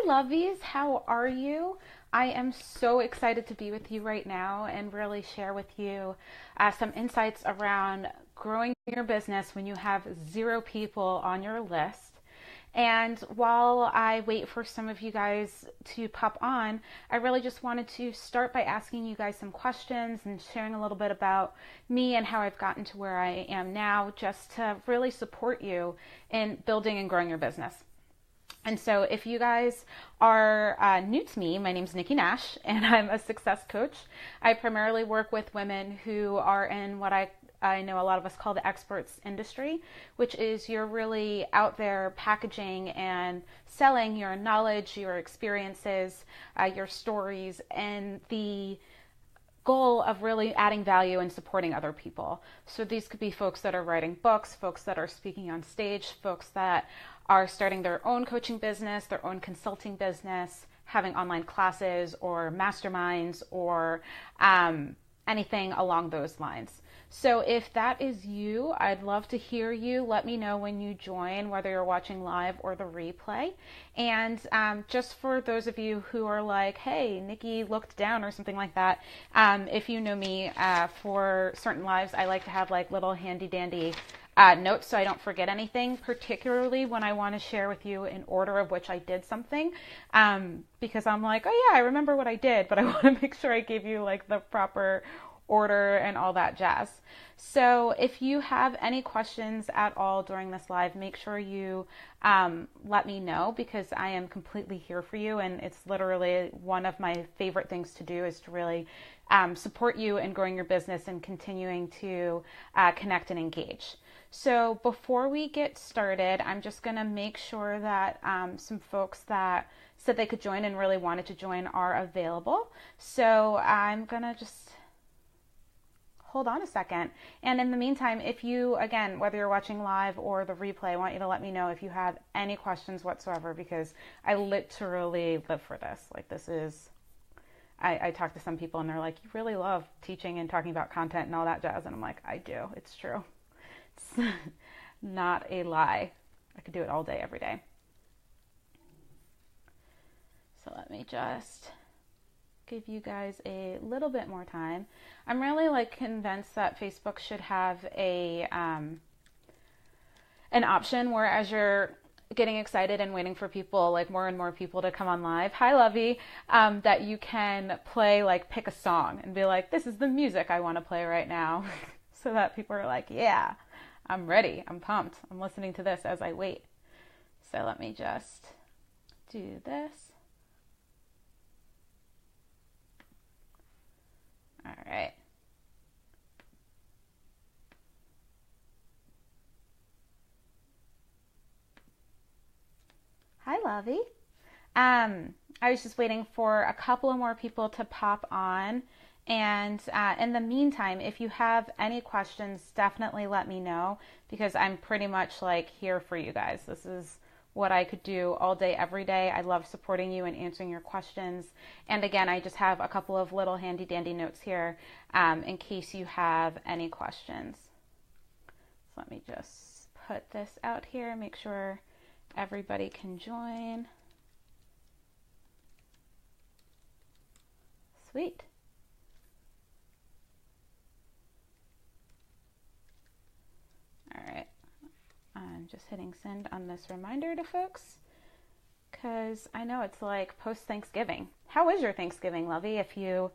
Hi, lovies. How are you? I am so excited to be with you right now and really share with you some insights around growing your business when you have zero people on your list. And while I wait for some of you guys to pop on, I really just wanted to start by asking you guys some questions and sharing a little bit about me and how I've gotten to where I am now, just to really support you in building and growing your business. And so, if you guys are new to me, my name is Nikki Nash, and I'm a success coach. I primarily work with women who are in what I know a lot of us call the experts industry, which is you're really out there packaging and selling your knowledge, your experiences, your stories, and the goal of really adding value and supporting other people. So these could be folks that are writing books, folks that are speaking on stage, folks that are starting their own coaching business, their own consulting business, having online classes or masterminds or anything along those lines. So if that is you, I'd love to hear you. Let me know when you join, whether you're watching live or the replay. And just for those of you who are like, hey, Nikki looked down or something like that, if you know me, for certain lives, I like to have like little handy dandy notes so I don't forget anything, particularly when I want to share with you in order of which I did something, because I'm like, oh yeah, I remember what I did, but I want to make sure I gave you like the proper order and all that jazz. So if you have any questions at all during this live, make sure you let me know, because I am completely here for you, and it's literally one of my favorite things to do is to really support you in growing your business and continuing to connect and engage. So before we get started, I'm just going to make sure that some folks that said they could join and really wanted to join are available. So I'm going to just hold on a second. And in the meantime, if you, again, whether you're watching live or the replay, I want you to let me know if you have any questions whatsoever, because I literally live for this. Like this is, I talk to some people and they're like, you really love teaching and talking about content and all that jazz. And I'm like, I do. It's true. It's not a lie. I could do it all day, every day. So let me just give you guys a little bit more time. I'm really like convinced that Facebook should have an option where, as you're getting excited and waiting for people, like more and more people to come on live, hi Lovey, that you can play, like pick a song and be like, this is the music I want to play right now. So that people are like, yeah, I'm ready, I'm pumped, I'm listening to this as I wait. So let me just do this. All right. Hi, Lovey. I was just waiting for a couple of more people to pop on. And in the meantime, if you have any questions, definitely let me know, because I'm pretty much like here for you guys. This is what I could do all day, every day. I love supporting you and answering your questions. And again, I just have a couple of little handy dandy notes here in case you have any questions. So let me just put this out here, make sure everybody can join. Sweet. All right. I'm just hitting send on this reminder to folks, because I know it's like post-Thanksgiving. How was your Thanksgiving, Lovey? If you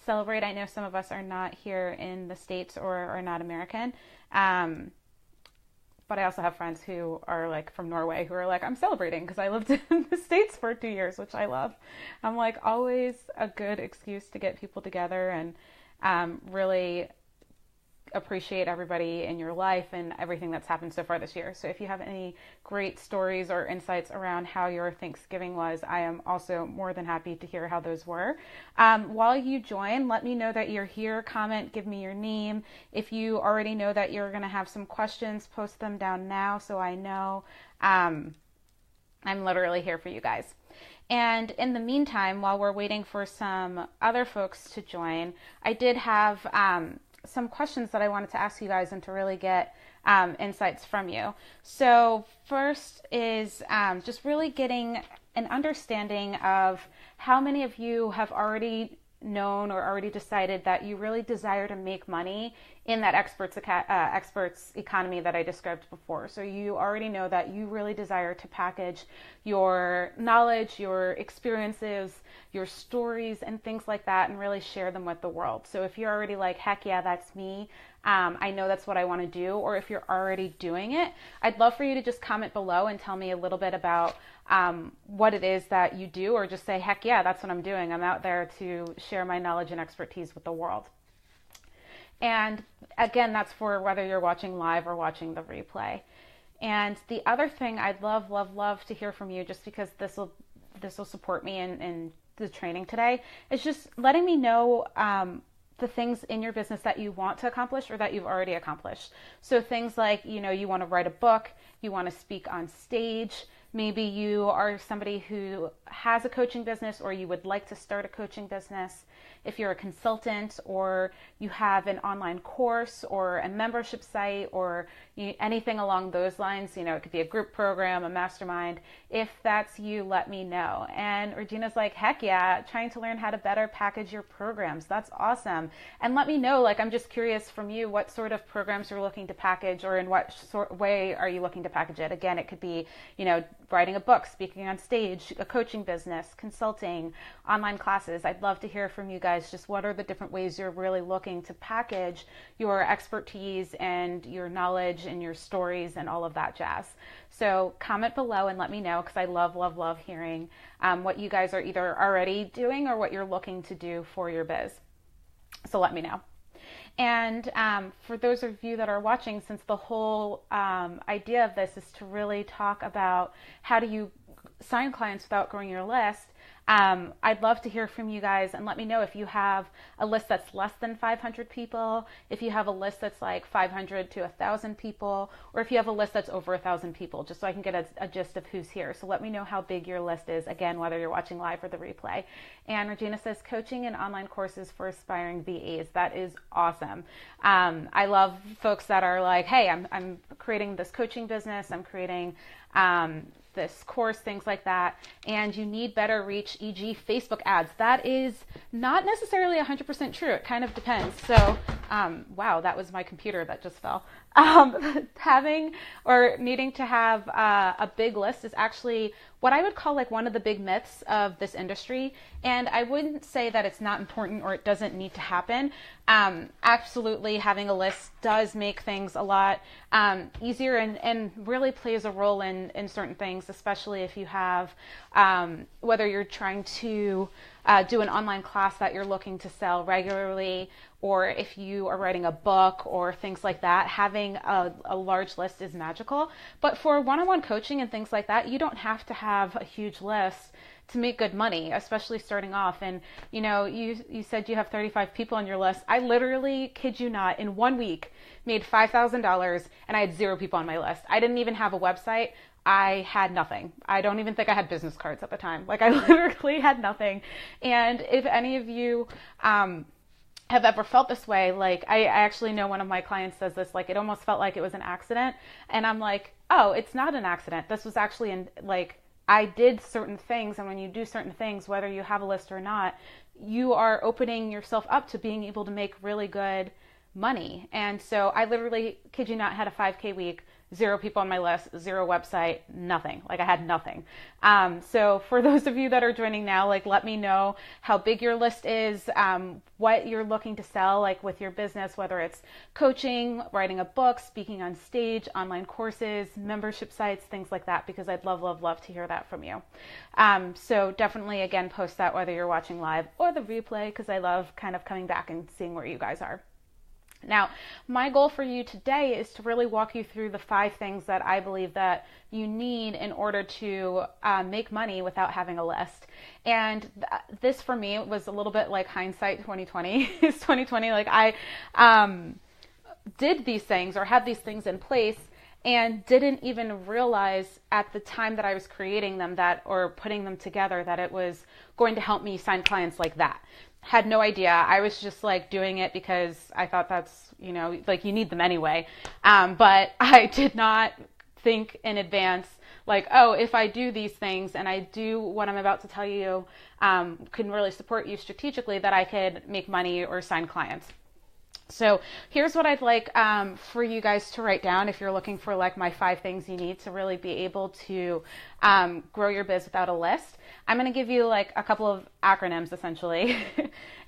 celebrate, I know some of us are not here in the States or are not American, but I also have friends who are like from Norway who are like, I'm celebrating because I lived in the States for 2 years, which I love. I'm like, always a good excuse to get people together and really appreciate everybody in your life and everything that's happened so far this year. So if you have any great stories or insights around how your Thanksgiving was, I am also more than happy to hear how those were. While you join, let me know that you're here. Comment, give me your name. If you already know that you're going to have some questions, post them down now so I know. I'm literally here for you guys. And in the meantime, while we're waiting for some other folks to join, I did have some questions that I wanted to ask you guys and to really get insights from you. So first is just really getting an understanding of how many of you have already known or already decided that you really desire to make money in that experts economy that I described before. So you already know that you really desire to package your knowledge, your experiences, your stories, and things like that, and really share them with the world. So if you're already like, heck yeah, that's me, I know that's what I want to do, or if you're already doing it, I'd love for you to just comment below and tell me a little bit about what it is that you do, or just say, heck yeah, that's what I'm doing. I'm out there to share my knowledge and expertise with the world. And again, that's for whether you're watching live or watching the replay. And the other thing I'd love to hear from you, just because this will support me in the training today, is just letting me know the things in your business that you want to accomplish or that you've already accomplished. So things like, you want to write a book, you want to speak on stage, maybe you are somebody who has a coaching business or you would like to start a coaching business. If you're a consultant or you have an online course or a membership site or anything along those lines, it could be a group program, a mastermind. If that's you, let me know. And Regina's like, heck yeah, trying to learn how to better package your programs. That's awesome. And let me know, I'm just curious from you, what sort of programs you're looking to package, or in what way are you looking to package it? Again, it could be, writing a book, speaking on stage, a coaching business, consulting, online classes. I'd love to hear from you guys. Just what are the different ways you're really looking to package your expertise and your knowledge and your stories and all of that jazz. So comment below and let me know, because I love hearing what you guys are either already doing or what you're looking to do for your biz. So let me know. And for those of you that are watching, since the whole idea of this is to really talk about how do you sign clients without growing your list, I'd love to hear from you guys, and let me know if you have a list that's less than 500 people, if you have a list that's like 500 to 1,000 people, or if you have a list that's over 1,000 people, just so I can get a gist of who's here. So let me know how big your list is, again, whether you're watching live or the replay. And Regina says, coaching and online courses for aspiring VAs. That is awesome. I love folks that are like, hey, I'm creating this coaching business, I'm creating this course, things like that, and you need better reach, e.g. Facebook ads. That is not necessarily 100% true. It kind of depends. So, wow, that was my computer that just fell. Having or needing to have a big list is actually what I would call one of the big myths of this industry. And I wouldn't say that it's not important or it doesn't need to happen. Absolutely, having a list does make things a lot easier and really plays a role in certain things, especially if you have, whether you're trying to do an online class that you're looking to sell regularly, or if you are writing a book or things like that, having a large list is magical. But for one-on-one coaching and things like that, you don't have to have a huge list to make good money, especially starting off. And you said you have 35 people on your list. I literally, kid you not, in 1 week made $5,000 and I had 0 people on my list. I didn't even have a website. I had nothing. I don't even think I had business cards at the time. I literally had nothing. And if any of you have ever felt this way, I actually know one of my clients says this, it almost felt like it was an accident. And I'm like, oh, it's not an accident. This was actually I did certain things. And when you do certain things, whether you have a list or not, you are opening yourself up to being able to make really good money. And so I literally, kid you not, had a 5K week, 0 people on my list, 0 website, nothing. I had nothing. So for those of you that are joining now, let me know how big your list is, what you're looking to sell, with your business, whether it's coaching, writing a book, speaking on stage, online courses, membership sites, things like that, because I'd love to hear that from you. So definitely, again, post that whether you're watching live or the replay, because I love kind of coming back and seeing where you guys are. Now, my goal for you today is to really walk you through the 5 things that I believe that you need in order to make money without having a list. And this for me was a little bit like hindsight 2020. It's 2020. I did these things or had these things in place and didn't even realize at the time that I was creating them or putting them together that it was going to help me sign clients like that. Had no idea. I was just doing it because I thought that's, you need them anyway. But I did not think in advance, like, oh, if I do these things and I do what I'm about to tell you, can really support you strategically, that I could make money or sign clients. So here's what I'd like for you guys to write down if you're looking for like my 5 things you need to really be able to grow your biz without a list. I'm going to give you like a couple of acronyms essentially.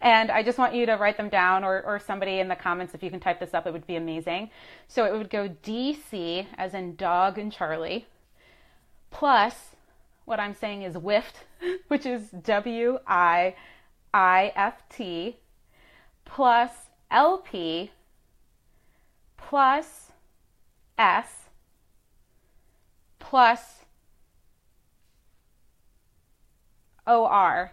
And I just want you to write them down, or somebody in the comments, if you can type this up, it would be amazing. So it would go DC as in dog and Charlie, plus what I'm saying is WIFT, which is WIIFT, plus LP plus S plus OR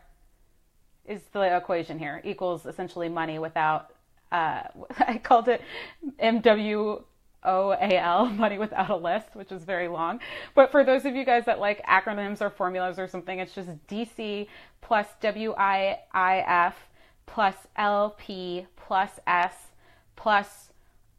is the equation here, equals essentially money without, I called it MWOAL, money without a list, which is very long. But for those of you guys that like acronyms or formulas or something, it's just DC plus WIIF plus LP plus S plus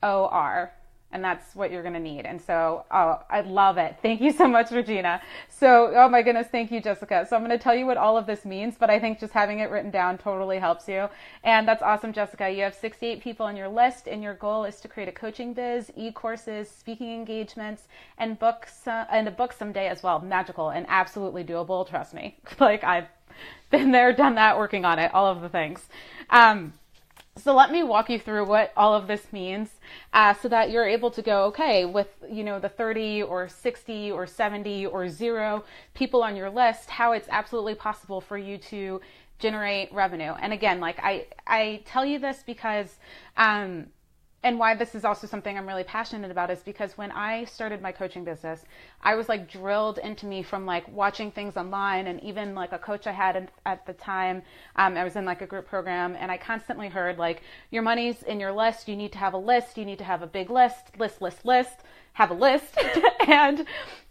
OR. And that's what you're going to need. And so, oh, I love it. Thank you so much, Regina. So, oh my goodness, thank you, Jessica. So I'm going to tell you what all of this means, but I think just having it written down totally helps you. And that's awesome, Jessica. You have 68 people on your list, and your goal is to create a coaching biz, e-courses, speaking engagements, and books, and a book someday as well. Magical and absolutely doable. Trust me. Like, I've been there, done that, working on it, all of the things. So let me walk you through what all of this means, so that you're able to go, okay, with, you know, the 30 or 60 or 70 or 0 people on your list, how it's absolutely possible for you to generate revenue. And again, like I tell you this because, and why this is also something I'm really passionate about is because when I started my coaching business, I was like drilled into me from like watching things online, and even like a coach I had at the time, I was in like a group program, and I constantly heard like, your money's in your list. You need to have a list. You need to have a big list, have a list. and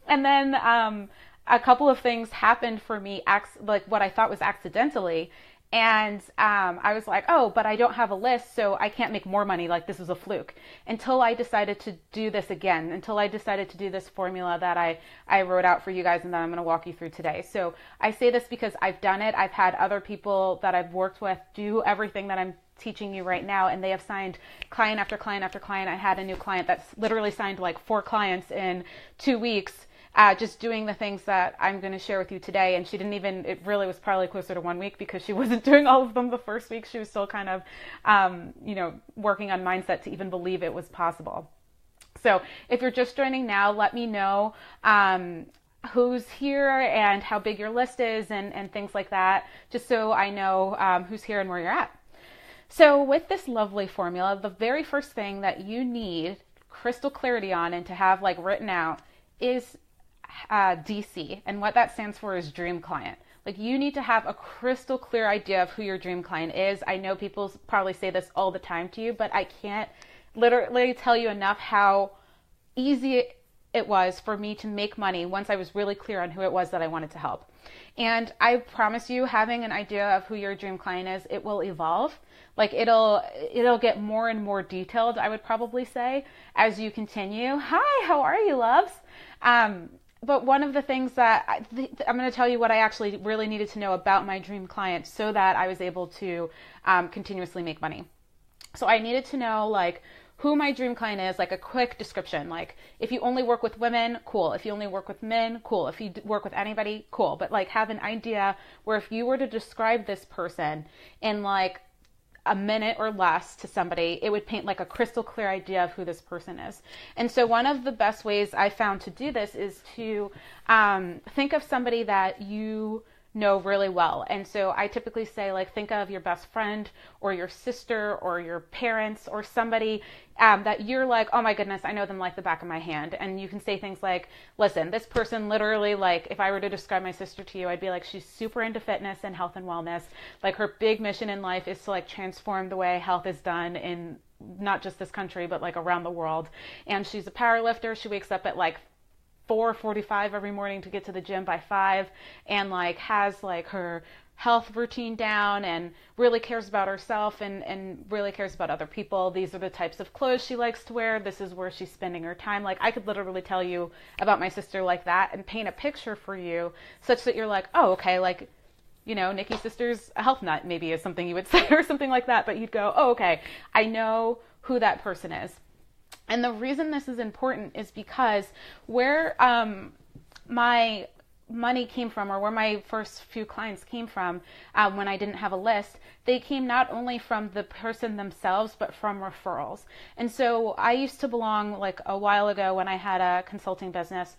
then, a couple of things happened for me, like what I thought was accidentally. And I was like, oh, but I don't have a list, so I can't make more money. Like, this is a fluke. Until I decided to do this again, until I decided to do this formula that I wrote out for you guys and that I'm going to walk you through today. So I say this because I've done it. I've had other people that I've worked with do everything that I'm teaching you right now, and they have signed client after client after client. I had a new client that's literally signed like 4 clients in 2 weeks. Just doing the things that I'm going to share with you today. And she didn't even, it really was probably closer to 1 week because she wasn't doing all of them the first week. She was still kind of, working on mindset to even believe it was possible. So if you're just joining now, let me know who's here and how big your list is and things like that, just so I know who's here and where you're at. So with this lovely formula, the very first thing that you need crystal clarity on and to have like written out is DC, and what that stands for is dream client. Like, you need to have a crystal clear idea of who your dream client is. I know people probably say this all the time to you, but I can't literally tell you enough how easy it was for me to make money once I was really clear on who it was that I wanted to help. And I promise you, having an idea of who your dream client is, it will evolve. Like, it'll get more and more detailed, I would probably say, as you continue. Hi, how are you, loves? But one of the things that I'm going to tell you what I actually really needed to know about my dream client so that I was able to continuously make money. So I needed to know like who my dream client is, like a quick description. Like, if you only work with women, cool. If you only work with men, cool. If you work with anybody, cool. But like, have an idea where if you were to describe this person in like a minute or less to somebody, it would paint like a crystal clear idea of who this person is. And so one of the best ways I found to do this is to think of somebody that you know really well. And so I typically say, like, think of your best friend or your sister or your parents or somebody that you're like, oh my goodness, I know them like the back of my hand. And you can say things like, listen, this person literally, like, if I were to describe my sister to you, I'd be like, she's super into fitness and health and wellness. Like, her big mission in life is to like transform the way health is done in not just this country, but like around the world. And she's a power lifter. She wakes up at like 4:45 every morning to get to the gym by 5, and like has like her health routine down and really cares about herself and really cares about other people. These are the types of clothes she likes to wear. This is where she's spending her time. Like, I could literally tell you about my sister like that and paint a picture for you such that you're like, oh, okay, like, you know, Nikki's sister's a health nut maybe is something you would say or something like that. But you'd go, oh, okay, I know who that person is. And the reason this is important is because where my money came from, or where my first few clients came from when I didn't have a list, they came not only from the person themselves, but from referrals. And so I used to belong, like a while ago when I had a consulting business,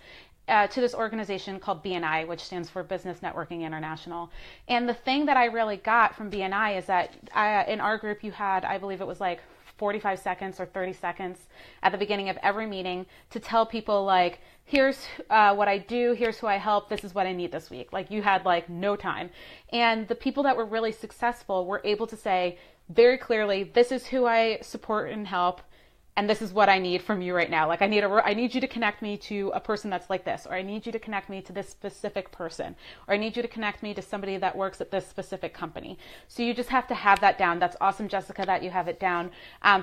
to this organization called BNI, which stands for Business Networking International. And the thing that I really got from BNI is that in our group you had, I believe it was like 45 seconds or 30 seconds at the beginning of every meeting to tell people, like, here's what I do, here's who I help, this is what I need this week. Like, you had like no time. And the people that were really successful were able to say very clearly, this is who I support and help, and this is what I need from you right now. Like, I need you to connect me to a person that's like this, or I need you to connect me to this specific person, or I need you to connect me to somebody that works at this specific company. So you just have to have that down. That's awesome, Jessica, that you have it down.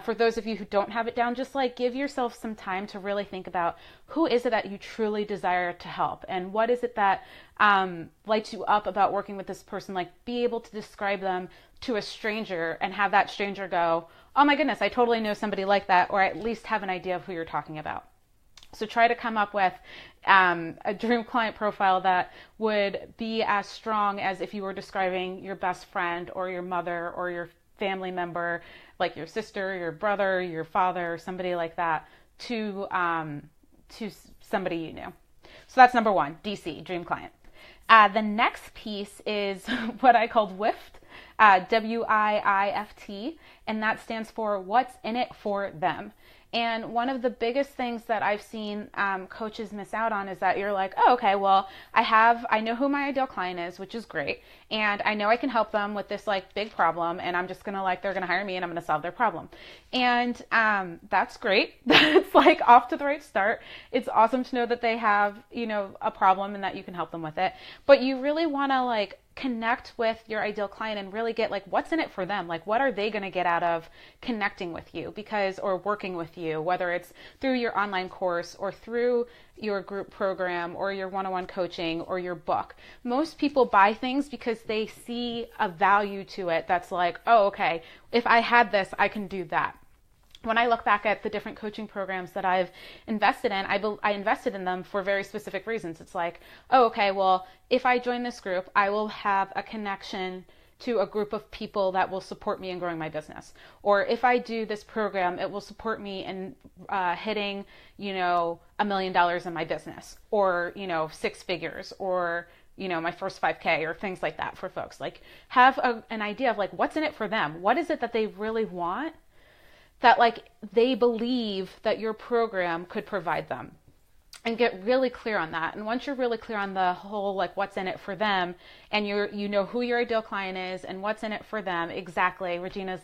For those of you who don't have it down, just like give yourself some time to really think about who is it that you truly desire to help, and what is it that lights you up about working with this person. Like, be able to describe them to a stranger and have that stranger go, oh my goodness, I totally know somebody like that, or at least have an idea of who you're talking about. So try to come up with a dream client profile that would be as strong as if you were describing your best friend or your mother or your family member, like your sister, your brother, your father, somebody like that, to somebody you knew. So that's number one, DC, dream client. The next piece is what I called WIFT, WIIFT, and that stands for what's in it for them. And one of the biggest things that I've seen coaches miss out on is that you're like, oh, okay, well, I know who my ideal client is, which is great. And I know I can help them with this like big problem, and I'm just going to they're going to hire me and I'm going to solve their problem. And that's great. That's like off to the right start. It's awesome to know that they have, a problem and that you can help them with it. But you really want to connect with your ideal client and really get what's in it for them. Like, what are they going to get out of connecting with you or working with you, whether it's through your online course or through your group program or your one-on-one coaching or your book. Most people buy things because they see a value to it that's like, oh, okay, if I had this, I can do that. When I look back at the different coaching programs that I've invested in, I invested in them for very specific reasons. It's like, oh, okay, well, if I join this group, I will have a connection to a group of people that will support me in growing my business. Or if I do this program, it will support me in hitting, $1 million in my business, or, 6 figures, or my first 5K, or things like that for folks. Have an idea of what's in it for them. What is it that they really want that they believe that your program could provide them, and get really clear on that. And once you're really clear on the whole, what's in it for them, and you know who your ideal client is and what's in it for them, exactly. Regina's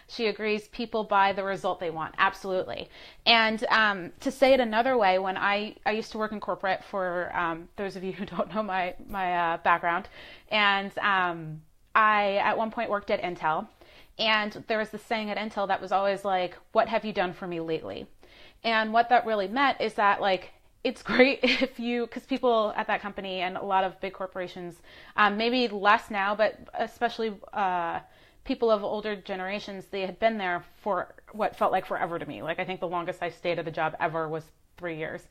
she agrees, people buy the result they want. Absolutely. And to say it another way, when I used to work in corporate, for those of you who don't know my background, and I at one point worked at Intel. And there was this saying at Intel that was always what have you done for me lately? And what that really meant is that it's great if because people at that company and a lot of big corporations, maybe less now, but especially people of older generations, they had been there for what felt like forever to me. I think the longest I stayed at a job ever was 3 years.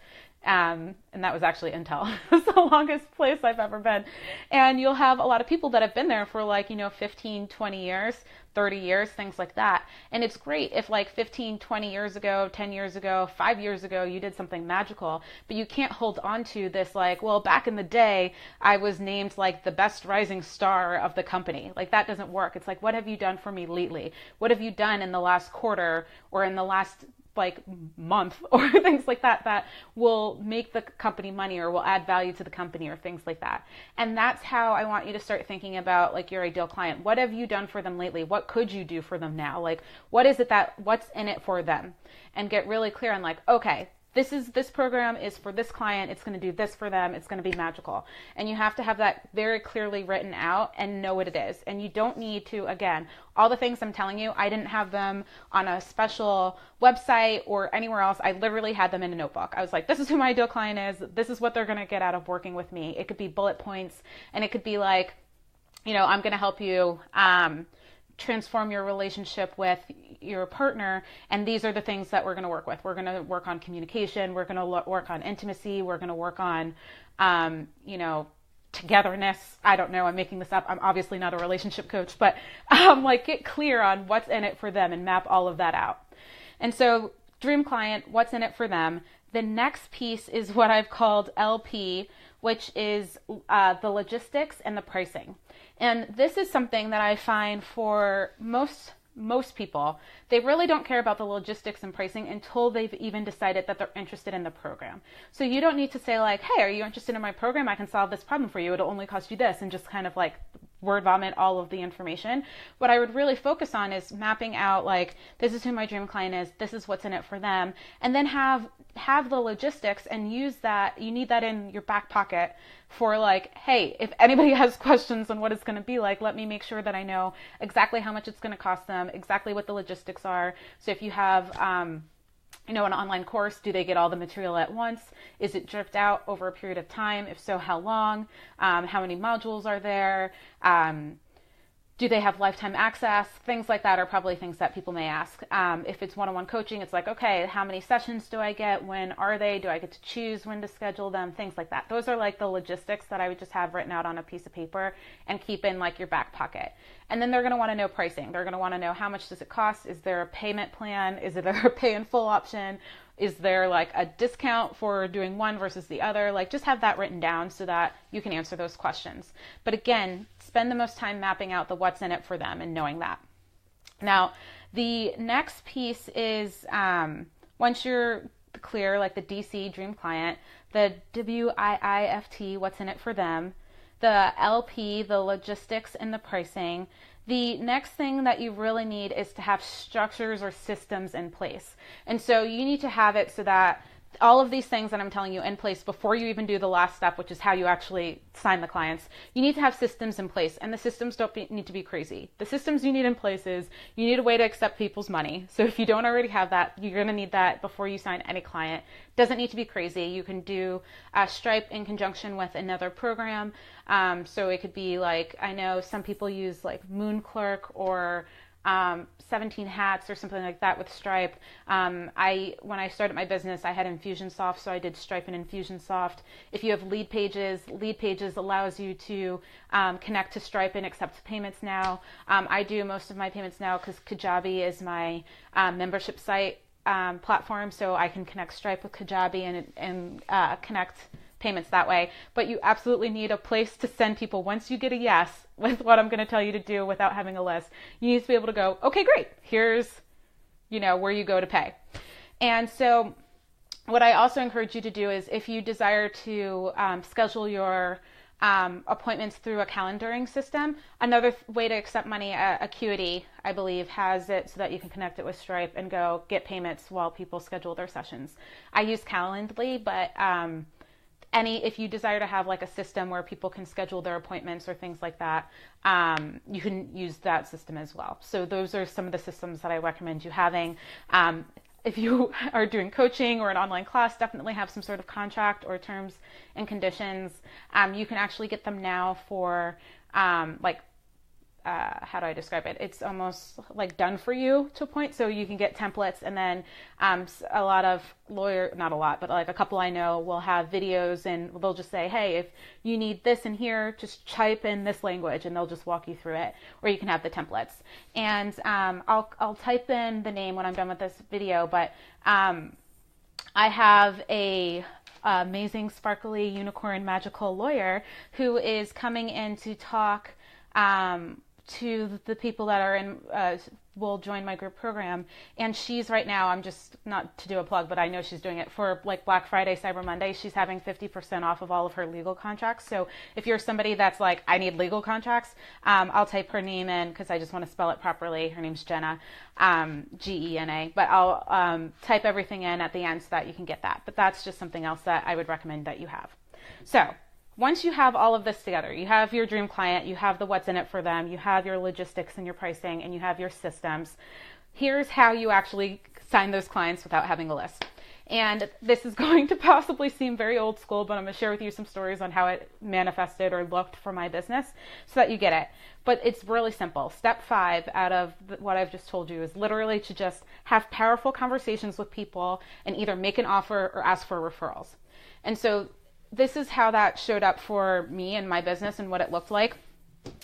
And that was actually Intel. It's the longest place I've ever been. And you'll have a lot of people that have been there for 15, 20 years, 30 years, things like that. And it's great if 15, 20 years ago, 10 years ago, 5 years ago, you did something magical, but you can't hold on to this well, back in the day, I was named the best rising star of the company. That doesn't work. It's what have you done for me lately? What have you done in the last quarter or in the last month, or things like that that will make the company money or will add value to the company, or things like that. And that's how I want you to start thinking about your ideal client. What have you done for them lately? What could you do for them now? What is it what's in it for them? And get really clear on okay, this program is for this client. It's going to do this for them. It's going to be magical. And you have to have that very clearly written out and know what it is. And you don't need to, again, all the things I'm telling you, I didn't have them on a special website or anywhere else. I literally had them in a notebook. I was like, this is who my ideal client is. This is what they're going to get out of working with me. It could be bullet points, and it could be like, I'm going to help you transform your relationship with your partner, and these are the things that we're going to work with. We're going to work on communication. We're going to work on intimacy. We're going to work on, togetherness. I don't know. I'm making this up. I'm obviously not a relationship coach, but get clear on what's in it for them and map all of that out. And so dream client, what's in it for them? The next piece is what I've called LP, which is the logistics and the pricing. And this is something that I find for most people, they really don't care about the logistics and pricing until they've even decided that they're interested in the program. So you don't need to say like, hey, are you interested in my program? I can solve this problem for you. It'll only cost you this, and just kind of like word vomit all of the information. What I would really focus on is mapping out like, this is who my dream client is, this is what's in it for them, and then have the logistics and use that. You need that in your back pocket for like, hey, if anybody has questions on what it's going to be like, let me make sure that I know exactly how much it's going to cost them, exactly what the logistics are. So if you have an online course, do they get all the material at once? Is it dripped out over a period of time? If so, how long? How many modules are there? Do they have lifetime access? Things like that are probably things that people may ask. If it's one-on-one coaching, it's like, okay, how many sessions do I get? When are they? Do I get to choose when to schedule them? Things like that. Those are like the logistics that I would just have written out on a piece of paper and keep in like your back pocket. And then they're going to want to know pricing. They're going to want to know, how much does it cost? Is there a payment plan? Is there a pay in full option? Is there like a discount for doing one versus the other? Like, just have that written down so that you can answer those questions. But again, spend the most time mapping out the what's in it for them and knowing that. Now, the next piece is once you're clear, like the DC dream client, the WIIFT, what's in it for them, the LP, the logistics and the pricing. The next thing that you really need is to have structures or systems in place. And so you need to have it so that all of these things that I'm telling you in place before you even do the last step, which is how you actually sign the clients, you need to have systems in place. And the systems don't need to be crazy. The systems you need in place is you need a way to accept people's money. So if you don't already have that, you're going to need that before you sign any client. Doesn't need to be crazy. You can do Stripe in conjunction with another program. So it could be like, I know some people use like Moonclerk or 17 Hats or something like that with Stripe. When I started my business, I had Infusionsoft, so I did Stripe and Infusionsoft. If you have Lead Pages allows you to connect to Stripe and accept payments now. I do most of my payments now because Kajabi is my membership site platform, so I can connect Stripe with Kajabi and connect payments that way. But you absolutely need a place to send people. Once you get a yes with what I'm going to tell you to do without having a list, you need to be able to go, okay, great, here's where you go to pay. And so what I also encourage you to do is, if you desire to schedule your appointments through a calendaring system, another way to accept money, Acuity, I believe, has it so that you can connect it with Stripe and go get payments while people schedule their sessions. I use Calendly, but if you desire to have like a system where people can schedule their appointments or things like that, you can use that system as well. So those are some of the systems that I recommend you having. If you are doing coaching or an online class, definitely have some sort of contract or terms and conditions. You can actually get them now for how do I describe it? It's almost like done for you to a point. So you can get templates, and then a lot of not a lot, but like a couple I know will have videos, and they'll just say, hey, if you need this in here, just type in this language, and they'll just walk you through it. Or you can have the templates. And I'll type in the name when I'm done with this video, but I have a amazing, sparkly, unicorn, magical lawyer who is coming in to talk to the people that are in, will join my group program. And she's right now, I'm just not to do a plug, but I know she's doing it for like Black Friday, Cyber Monday. She's having 50% off of all of her legal contracts. So if you're somebody that's like, I need legal contracts, I'll type her name in because I just want to spell it properly. Her name's Jenna, Gena, but I'll type everything in at the end so that you can get that. But that's just something else that I would recommend that you have. So once you have all of this together, you have your dream client, you have the what's in it for them, you have your logistics and your pricing, and you have your systems. Here's how you actually sign those clients without having a list. And this is going to possibly seem very old school, but I'm going to share with you some stories on how it manifested or looked for my business so that you get it. But it's really simple. Step 5 out of what I've just told you is literally to just have powerful conversations with people and either make an offer or ask for referrals. And so this is how that showed up for me and my business and what it looked like.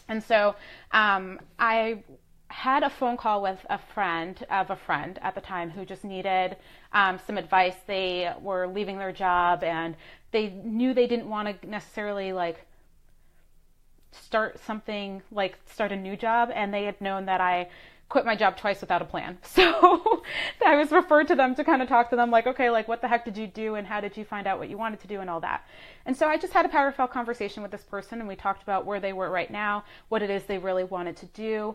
And so I had a phone call with a friend of a friend at the time who just needed some advice. They were leaving their job and they knew they didn't want to necessarily like start a new job, and they had known that I quit my job twice without a plan. So I was referred to them to kind of talk to them like, okay, like what the heck did you do and how did you find out what you wanted to do and all that. And so I just had a powerful conversation with this person, and we talked about where they were right now, what it is they really wanted to do,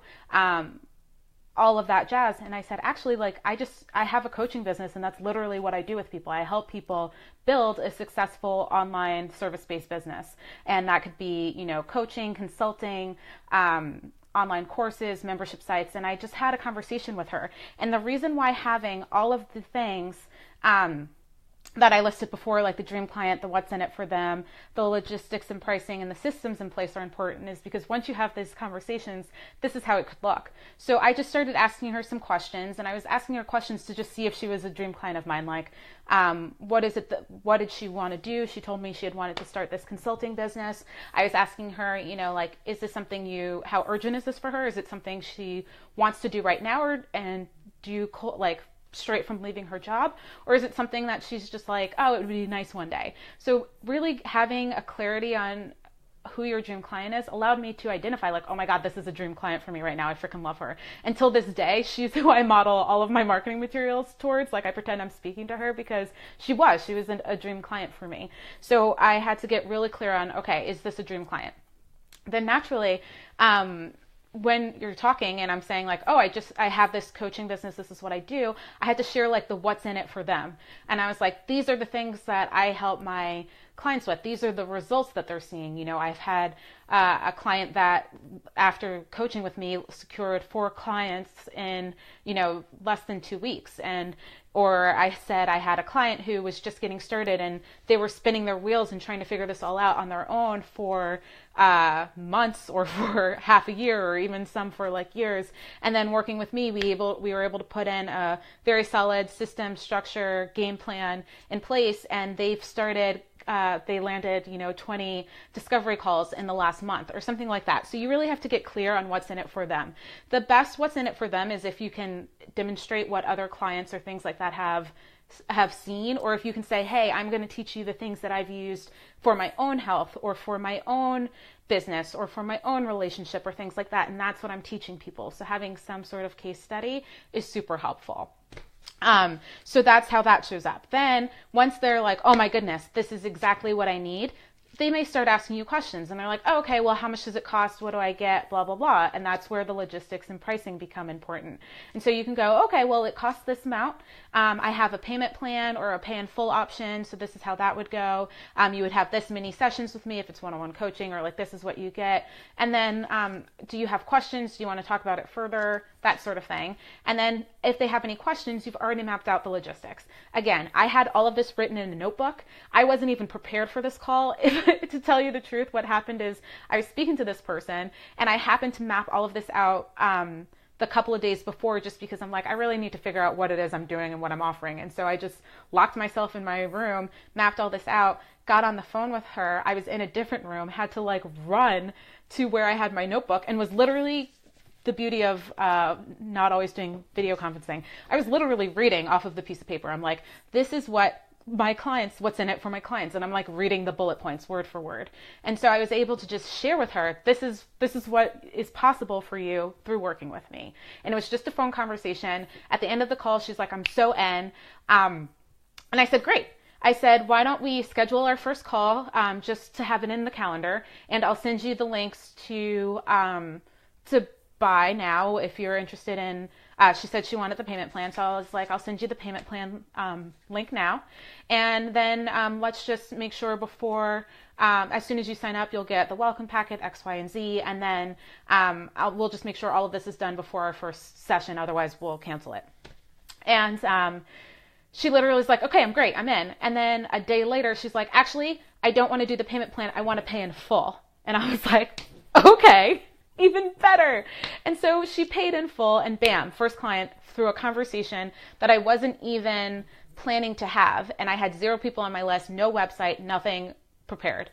all of that jazz. And I said, actually, like I have a coaching business, and that's literally what I do with people. I help people build a successful online service-based business. And that could be, you know, coaching, consulting, online courses, membership sites. And I just had a conversation with her. And the reason why having all of the things that I listed before, like the dream client, the what's in it for them, the logistics and pricing, and the systems in place are important is because once you have these conversations, this is how it could look. So I just started asking her some questions, and I was asking her questions to just see if she was a dream client of mine. Like, what did she want to do? She told me she had wanted to start this consulting business. I was asking her, you know, like, is this something how urgent is this for her? Is it something she wants to do right now? And do you straight from leaving her job, or is it something that she's just like, oh, it would be nice one day? So really having a clarity on who your dream client is allowed me to identify like, oh my God, this is a dream client for me right now. I freaking love her. Until this day, she's who I model all of my marketing materials towards. Like I pretend I'm speaking to her because she was a dream client for me. So I had to get really clear on, okay, is this a dream client? Then naturally, when you're talking and I'm saying like, oh, I have this coaching business, this is what I do, I had to share like the what's in it for them. And I was like, these are the things that I help my clients with. These are the results that they're seeing. You know, I've had a client that after coaching with me secured 4 clients in, you know, less than 2 weeks. Or I said I had a client who was just getting started and they were spinning their wheels and trying to figure this all out on their own for months or for half a year or even some for like years. And then working with me, we were able to put in a very solid system, structure, game plan in place, and they've started they landed, 20 discovery calls in the last month or something like that. So you really have to get clear on what's in it for them. The best what's in it for them is if you can demonstrate what other clients or things like that have seen, or if you can say, hey, I'm going to teach you the things that I've used for my own health or for my own business or for my own relationship or things like that. And that's what I'm teaching people. So having some sort of case study is super helpful. So that's how that shows up. Then once they're like, oh my goodness, this is exactly what I need, they may start asking you questions and they're like, oh, okay, well, how much does it cost? What do I get? Blah, blah, blah. And that's where the logistics and pricing become important. And so you can go, okay, well, it costs this amount. I have a payment plan or a pay in full option. So this is how that would go. You would have this many sessions with me if it's one-on-one coaching, or like, this is what you get. And then, do you have questions? Do you want to talk about it further? That sort of thing. And then if they have any questions, you've already mapped out the logistics. Again, I had all of this written in a notebook. I wasn't even prepared for this call. To tell you the truth, what happened is I was speaking to this person and I happened to map all of this out the couple of days before, just because I'm like, I really need to figure out what it is I'm doing and what I'm offering. And so I just locked myself in my room, mapped all this out, got on the phone with her. I was in a different room, had to like run to where I had my notebook, and was literally, the beauty of not always doing video conferencing, I was literally reading off of the piece of paper. I'm like, this is what my clients, what's in it for my clients. And I'm like reading the bullet points word for word. And so I was able to just share with her, this is what is possible for you through working with me. And it was just a phone conversation. At the end of the call, she's like, I'm so in. And I said, great. I said, why don't we schedule our first call, just to have it in the calendar, and I'll send you the links to buy now if you're interested in. She said she wanted the payment plan, so I was like, I'll send you the payment plan link now, and then let's just make sure before, as soon as you sign up, you'll get the welcome packet X, Y, and Z, and then we'll just make sure all of this is done before our first session. Otherwise, we'll cancel it. And she literally was like, okay, I'm great, I'm in. And then a day later, she's like, actually, I don't want to do the payment plan. I want to pay in full. And I was like, okay, even better. And so she paid in full, and bam, first client through a conversation that I wasn't even planning to have. And I had 0 people on my list, no website, nothing prepared.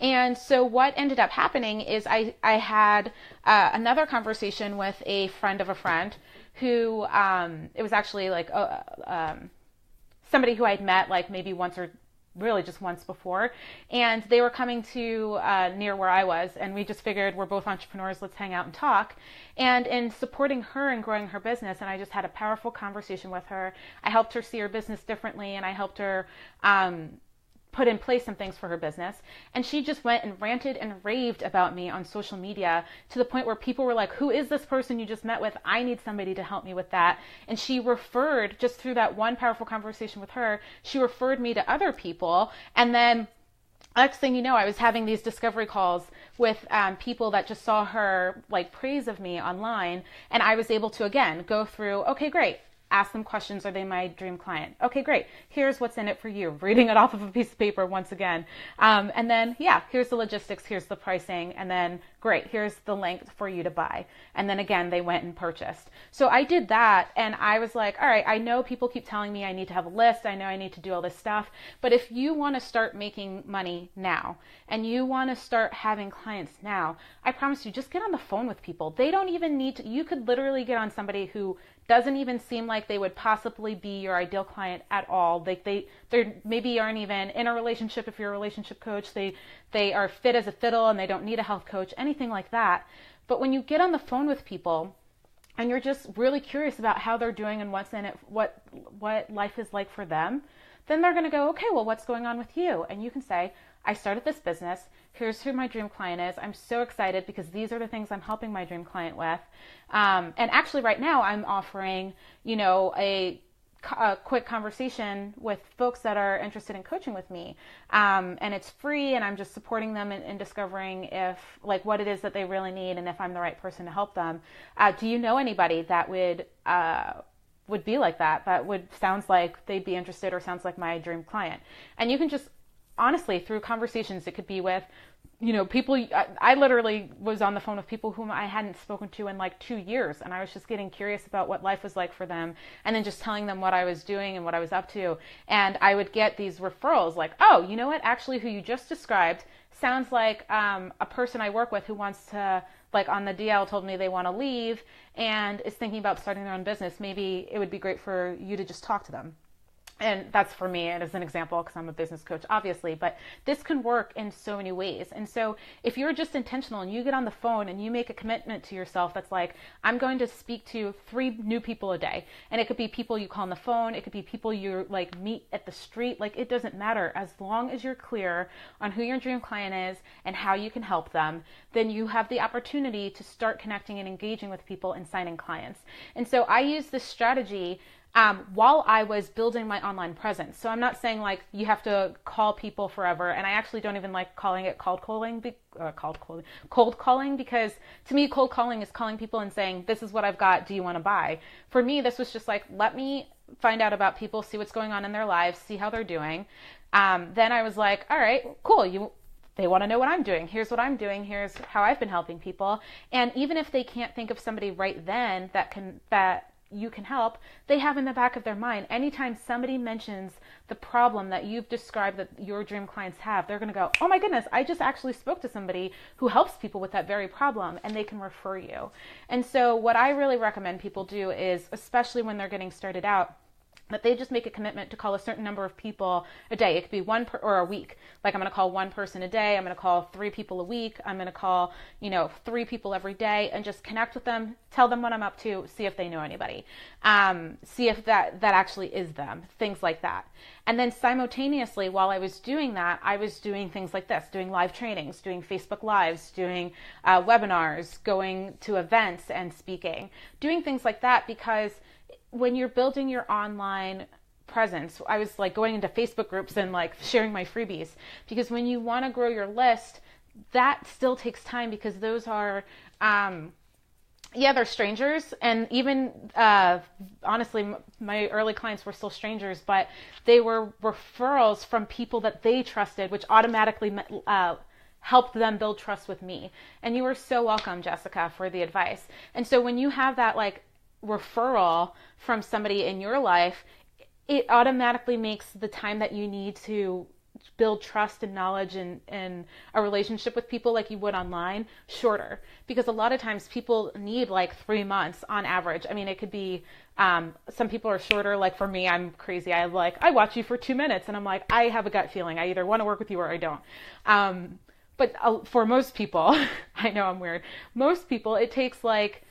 And so what ended up happening is I had another conversation with a friend of a friend who, it was actually like somebody who I'd met like maybe once or really just once before, and they were coming to near where I was, and we just figured we're both entrepreneurs, let's hang out and talk. And in supporting her and growing her business, and I just had a powerful conversation with her. I helped her see her business differently, and I helped her put in place some things for her business. And she just went and ranted and raved about me on social media to the point where people were like, who is this person you just met with? I need somebody to help me with that. And she referred, just through that one powerful conversation with her, she referred me to other people. And then next thing you know, I was having these discovery calls with people that just saw her like praise of me online. And I was able to, again, go through, okay, great. Ask them questions. Are they my dream client? Okay, great. Here's what's in it for you. Reading it off of a piece of paper once again. And then, yeah, here's the logistics. Here's the pricing. And then, great, here's the link for you to buy. And then again, they went and purchased. So I did that. And I was like, all right, I know people keep telling me I need to have a list. I know I need to do all this stuff. But if you want to start making money now, and you want to start having clients now, I promise you, just get on the phone with people. They don't even need to, you could literally get on somebody who doesn't even seem like they would possibly be your ideal client at all. They maybe aren't even in a relationship. If you're a relationship coach, they are fit as a fiddle and they don't need a health coach, anything like that. But when you get on the phone with people and you're just really curious about how they're doing and what's in it, what life is like for them, then they're going to go, okay, well, what's going on with you? And you can say, I started this business. Here's who my dream client is. I'm so excited because these are the things I'm helping my dream client with. And actually right now I'm offering, a quick conversation with folks that are interested in coaching with me. And it's free, and I'm just supporting them in discovering what it is that they really need and if I'm the right person to help them. Do you know anybody that would be like that sounds like they'd be interested or sounds like my dream client? And you can just, honestly, through conversations, it could be with, people. I literally was on the phone with people whom I hadn't spoken to in like 2 years, and I was just getting curious about what life was like for them, and then just telling them what I was doing and what I was up to. And I would get these referrals like, oh, you know what? Actually, who you just described sounds like a person I work with who wants to, like on the DL, told me they want to leave and is thinking about starting their own business. Maybe it would be great for you to just talk to them. And that's for me, and as an example, because I'm a business coach, obviously, but this can work in so many ways. And so if you're just intentional and you get on the phone and you make a commitment to yourself that's like, I'm going to speak to 3 new people a day, and it could be people you call on the phone, it could be people you like meet at the street, like it doesn't matter. As long as you're clear on who your dream client is and how you can help them, then you have the opportunity to start connecting and engaging with people and signing clients. And so I use this strategy while I was building my online presence. So I'm not saying like you have to call people forever, and I actually don't even like calling it cold calling, because to me, cold calling is calling people and saying, this is what I've got, do you want to buy? For me, this was just like, let me find out about people, see what's going on in their lives, see how they're doing. Then I was like, all right, cool, they want to know what I'm doing. Here's what I'm doing. Here's how I've been helping people. And even if they can't think of somebody right then that you can help, they have in the back of their mind, anytime somebody mentions the problem that you've described that your dream clients have, they're going to go, oh my goodness, I just actually spoke to somebody who helps people with that very problem, and they can refer you. And so what I really recommend people do is, especially when they're getting started out, But they just make a commitment to call a certain number of people a day. It could be or a week. Like I'm going to call one person a day. I'm going to call 3 people a week. I'm going to call, 3 people every day and just connect with them, tell them what I'm up to, see if they know anybody, see if that actually is them, things like that. And then simultaneously, while I was doing that, I was doing things like this, doing live trainings, doing Facebook Lives, doing webinars, going to events and speaking, doing things like that, because when you're building your online presence, I was like going into Facebook groups and like sharing my freebies, because when you want to grow your list, that still takes time, because those are, they're strangers. And even, honestly, my early clients were still strangers, but they were referrals from people that they trusted, which automatically helped them build trust with me. And you are so welcome, Jessica, for the advice. And so when you have that like referral from somebody in your life, it automatically makes the time that you need to build trust and knowledge and a relationship with people like you would online shorter, because a lot of times people need like 3 months on average. I mean, it could be some people are shorter. Like for me, I'm crazy. I watch you for 2 minutes and I'm like, I have a gut feeling I either want to work with you or I don't. But for most people, I know I'm weird, most people it takes like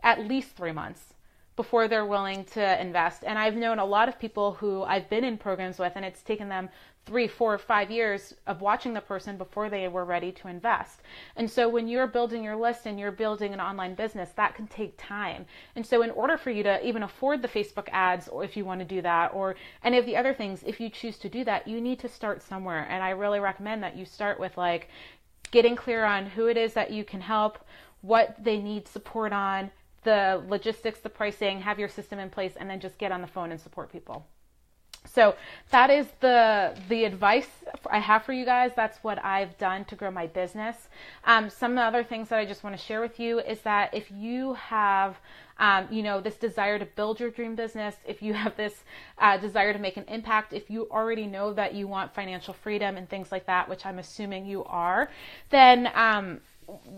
at least 3 months before they're willing to invest. And I've known a lot of people who I've been in programs with, and it's taken them 3, 4, 5 years of watching the person before they were ready to invest. And so when you're building your list and you're building an online business, that can take time. And so in order for you to even afford the Facebook ads, or if you want to do that, or any of the other things, if you choose to do that, you need to start somewhere. And I really recommend that you start with like getting clear on who it is that you can help, what they need support on, the logistics, the pricing, have your system in place, and then just get on the phone and support people. So that is the advice I have for you guys. That's what I've done to grow my business. Some other things that I just want to share with you is that if you have this desire to build your dream business, if you have this desire to make an impact, if you already know that you want financial freedom and things like that, which I'm assuming you are, then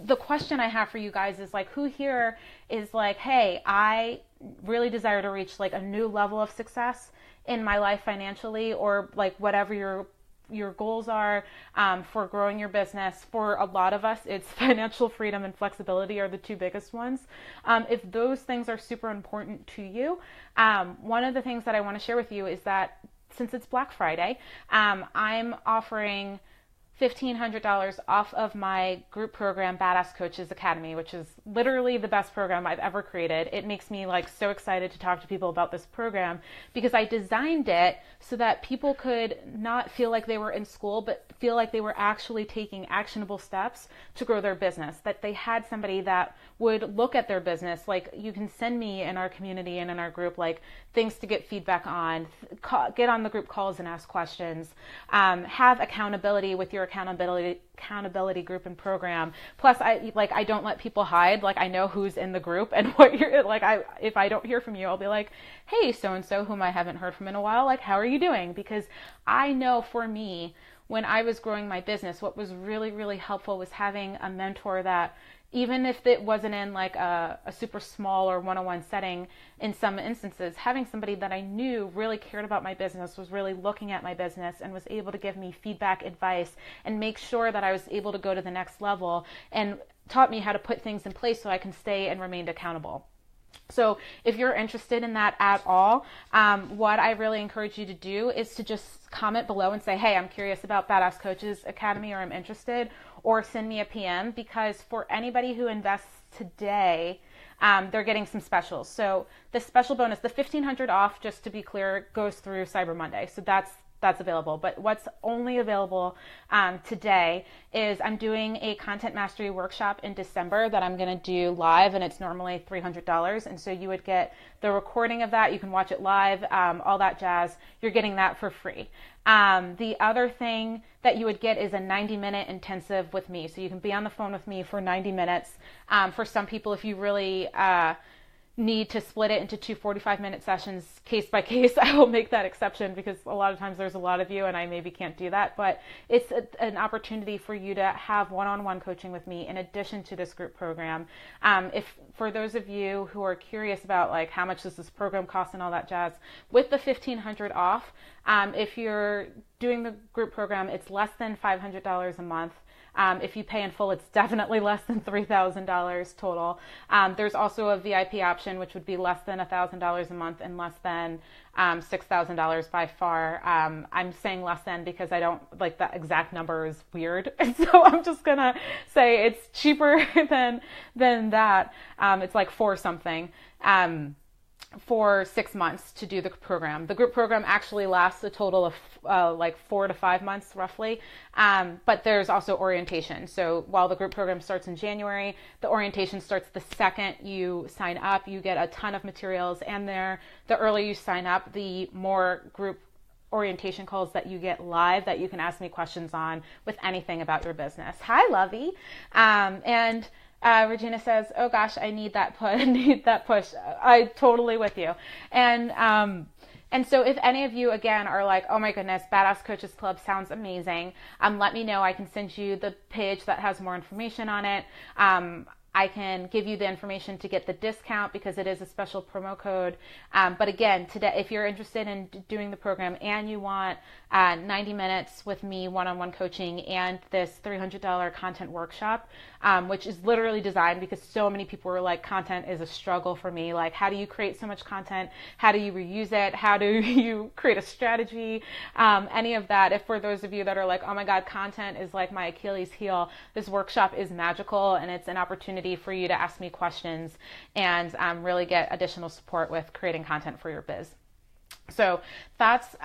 the question I have for you guys is like, who here is like, hey, I really desire to reach like a new level of success in my life financially, or like whatever your goals are for growing your business. For a lot of us, it's financial freedom and flexibility are the 2 biggest ones. If those things are super important to you, one of the things that I want to share with you is that since it's Black Friday, I'm offering $1,500 off of my group program, Badass Coaches Academy, which is literally the best program I've ever created. It makes me like so excited to talk to people about this program, because I designed it so that people could not feel like they were in school, but feel like they were actually taking actionable steps to grow their business, that they had somebody that would look at their business. Like you can send me in our community and in our group, like things to get feedback on, get on the group calls and ask questions, have accountability with your accountability group and program. Plus I don't let people hide. Like I know who's in the group and what you're like. If I don't hear from you, I'll be like, hey, so-and-so whom I haven't heard from in a while, like, how are you doing? Because I know for me, when I was growing my business, what was really, really helpful was having a mentor that, even if it wasn't in like a super small or one-on-one setting, in some instances, having somebody that I knew really cared about my business, was really looking at my business and was able to give me feedback, advice, and make sure that I was able to go to the next level, and taught me how to put things in place so I can stay and remain accountable. So if you're interested in that at all, what I really encourage you to do is to just comment below and say, hey, I'm curious about Badass Coaches Academy, or I'm interested, or send me a PM, because for anybody who invests today, they're getting some specials. So the special bonus, the $1,500 off, just to be clear, goes through Cyber Monday. So that's available. But what's only available today is I'm doing a content mastery workshop in December that I'm going to do live, and it's normally $300. And so you would get the recording of that. You can watch it live, all that jazz. You're getting that for free. The other thing that you would get is a 90-minute intensive with me. So you can be on the phone with me for 90 minutes. For some people, if you really need to split it into two 45-minute sessions case by case, I will make that exception because a lot of times there's a lot of you and I maybe can't do that. But it's an opportunity for you to have one-on-one coaching with me in addition to this group program. If for those of you who are curious about like how much does this program cost and all that jazz, with the $1,500 off, if you're doing the group program, it's less than $500 a month. If you pay in full, it's definitely less than $3,000 total. There's also a VIP option, which would be less than $1,000 a month and less than $6,000 by far. I'm saying less than because I don't like the exact number is weird. So I'm just going to say it's cheaper than that. It's like four something. For 6 months to do the program. The group program actually lasts a total of like 4 to 5 months roughly, but there's also orientation. So while the group program starts in January, the orientation starts the second you sign up. You get a ton of materials, and the earlier you sign up, the more group orientation calls that you get live that you can ask me questions on with anything about your business. Hi, Lovey. Regina says, "Oh gosh, I need that push." I totally with you. And so if any of you again are like, "Oh my goodness, Badass Coaches Club sounds amazing," let me know. I can send you the page that has more information on it. I can give you the information to get the discount because it is a special promo code. But again, today, if you're interested in doing the program and you want 90 minutes with me one-on-one coaching and this $300 content workshop, which is literally designed because so many people were like, content is a struggle for me. Like, how do you create so much content? How do you reuse it? How do you create a strategy? Any of that. If for those of you that are like, oh my God, content is like my Achilles heel, this workshop is magical and it's an opportunity for you to ask me questions and really get additional support with creating content for your biz. So that's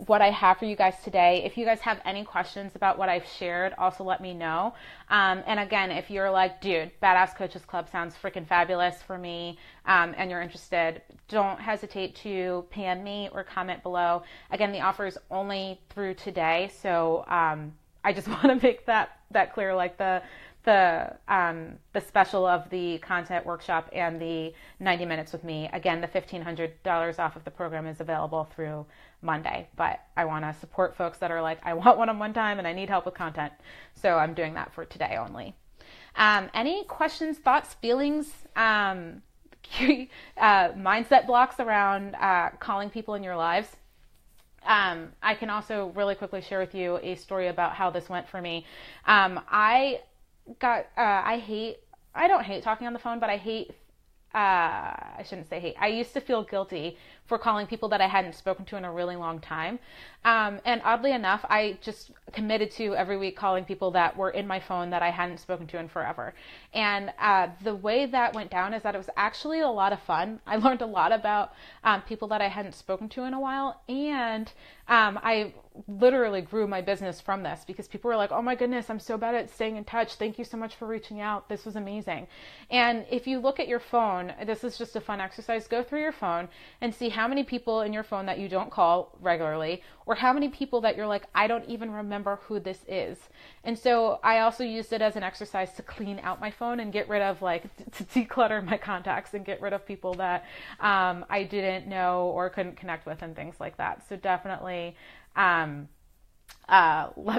what I have for you guys today. If you guys have any questions about what I've shared, also let me know. And again, if you're like, dude, Badass Coaches Club sounds freaking fabulous for me, and you're interested, don't hesitate to PM me or comment below. Again, the offer is only through today. So I just want to make that clear, like the special of the content workshop and the 90 minutes with me. Again, the $1,500 off of the program is available through Monday, but I want to support folks that are like, I want one-on-one time and I need help with content. So I'm doing that for today only. Any questions, thoughts, feelings, mindset blocks around calling people in your lives? I can also really quickly share with you a story about how this went for me. I don't hate talking on the phone, but I shouldn't say hate. I used to feel guilty for calling people that I hadn't spoken to in a really long time. And oddly enough, I just committed to every week calling people that were in my phone that I hadn't spoken to in forever. And the way that went down is that it was actually a lot of fun. I learned a lot about people that I hadn't spoken to in a while. And I literally grew my business from this because people were like, oh my goodness, I'm so bad at staying in touch. Thank you so much for reaching out. This was amazing. And if you look at your phone, this is just a fun exercise. Go through your phone and see how many people in your phone that you don't call regularly, or how many people that you're like, I don't even remember who this is. And so I also used it as an exercise to clean out my phone and get rid of to declutter my contacts and get rid of people that I didn't know or couldn't connect with and things like that. So definitely let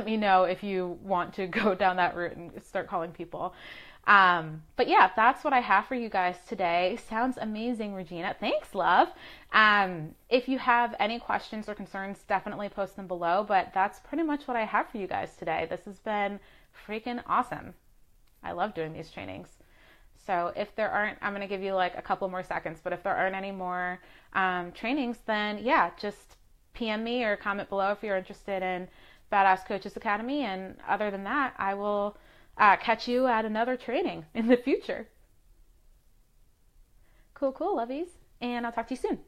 me know if you want to go down that route and start calling people. But yeah, that's what I have for you guys today. Sounds amazing, Regina. Thanks, love. If you have any questions or concerns, definitely post them below, but that's pretty much what I have for you guys today. This has been freaking awesome. I love doing these trainings. So if there aren't, I'm going to give you like a couple more seconds, but if there aren't any more trainings, then yeah, just PM me or comment below if you're interested in Badass Coaches Academy. And other than that, I will catch you at another training in the future. Cool, lovies. And I'll talk to you soon.